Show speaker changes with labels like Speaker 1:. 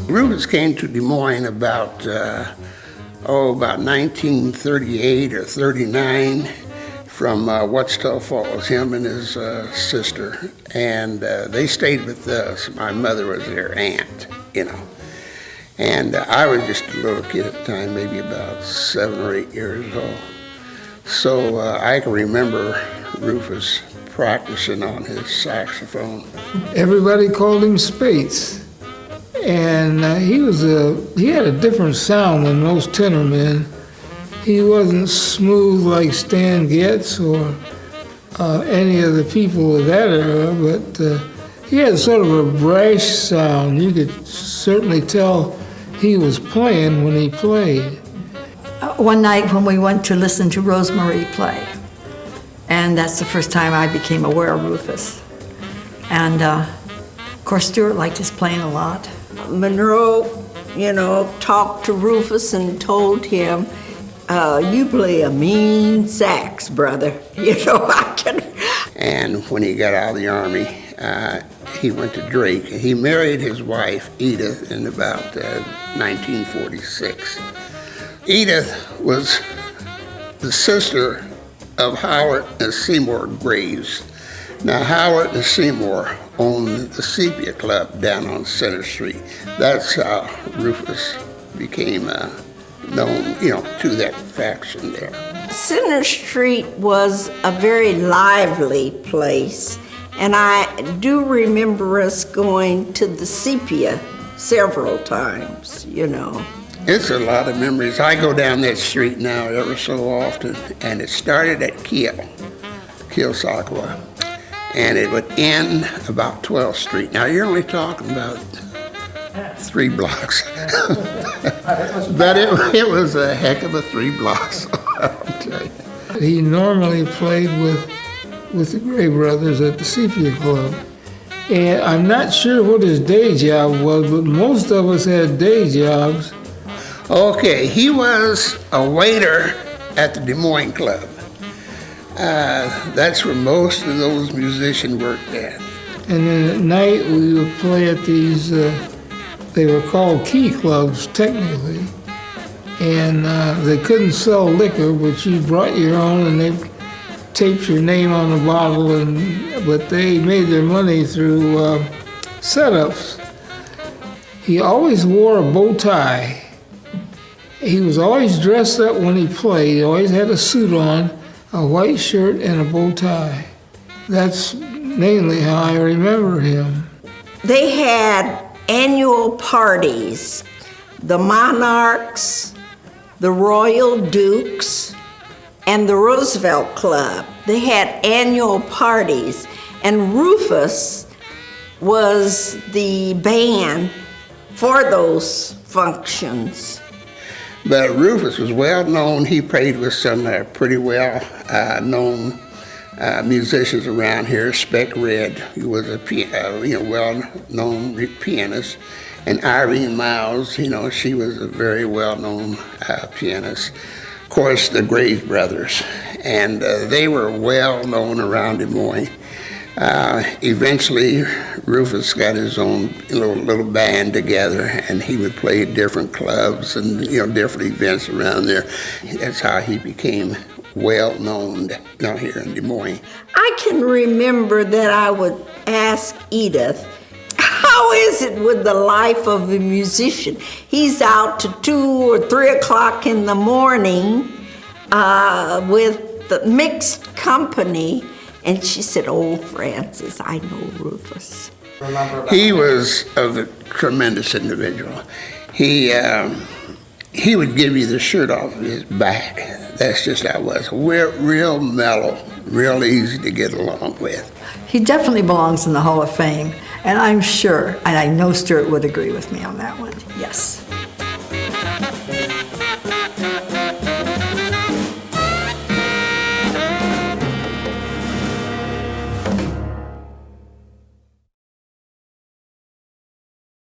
Speaker 1: Rufus came to Des Moines about 1938 or 39 from Wichita Falls, him and his sister. And they stayed with us. My mother was their aunt, you know. And I was just a little kid at the time, maybe about 7 or 8 years old. So I can remember Rufus practicing on his saxophone.
Speaker 2: Everybody called him Spates. And he had a different sound than most tenor men. He wasn't smooth like Stan Getz or any of the people of that era, but he had sort of a brash sound. You could certainly tell he was playing when he played.
Speaker 3: One night when we went to listen to Rosemary play, and that's the first time I became aware of Rufus. And of course, Stuart liked his playing a lot.
Speaker 4: Monroe, talked to Rufus and told him, you play a mean sax, brother. I can.
Speaker 1: And when he got out of the Army, he went to Drake. He married his wife, Edith, in about 1946. Edith was the sister of Howard and Seymour Graves. Now, Howard and Seymour owned the Sepia Club down on Center Street. That's how Rufus became known, to that faction there.
Speaker 4: Center Street was a very lively place, and I do remember us going to the Sepia several times,
Speaker 1: It's a lot of memories. I go down that street now ever so often, and it started at Keosauqua, and it would end about 12th Street. Now, you're only talking about 3 blocks. But it was a heck of a 3 blocks, I'll tell you.
Speaker 2: He normally played with the Gray Brothers at the Sepia Club. And I'm not sure what his day job was, but most of us had day jobs.
Speaker 1: Okay, he was a waiter at the Des Moines Club. That's where most of those musicians worked at.
Speaker 2: And then at night we would play at these, they were called key clubs technically. And they couldn't sell liquor, but you brought your own and they taped your name on the bottle, but they made their money through setups. He always wore a bow tie. He was always dressed up when he played. He always had a suit on, a white shirt, and a bow tie. That's mainly how I remember him.
Speaker 4: They had annual parties. The Monarchs, the Royal Dukes, and the Roosevelt Club. They had annual parties, and Rufus was the band for those functions.
Speaker 1: But Rufus was well known. He played with some pretty well known musicians around here. Spec Red, who was a well-known pianist, and Irene Miles. She was a very well-known pianist. Of course, the Graves brothers, and they were well known around Des Moines. Eventually, Rufus got his own little band together, and he would play at different clubs and different events around there. That's how he became well known down here in Des Moines.
Speaker 4: I can remember that I would ask Edith, how is it with the life of a musician? He's out to 2 or 3 o'clock in the morning with the mixed company. And she said, oh, Francis, I know Rufus.
Speaker 1: He was a tremendous individual. He would give you the shirt off of his back. That's just how it was. Real mellow, real easy to get along with.
Speaker 3: He definitely belongs in the Hall of Fame, and I'm sure, and I know Stuart would agree with me on that one, yes.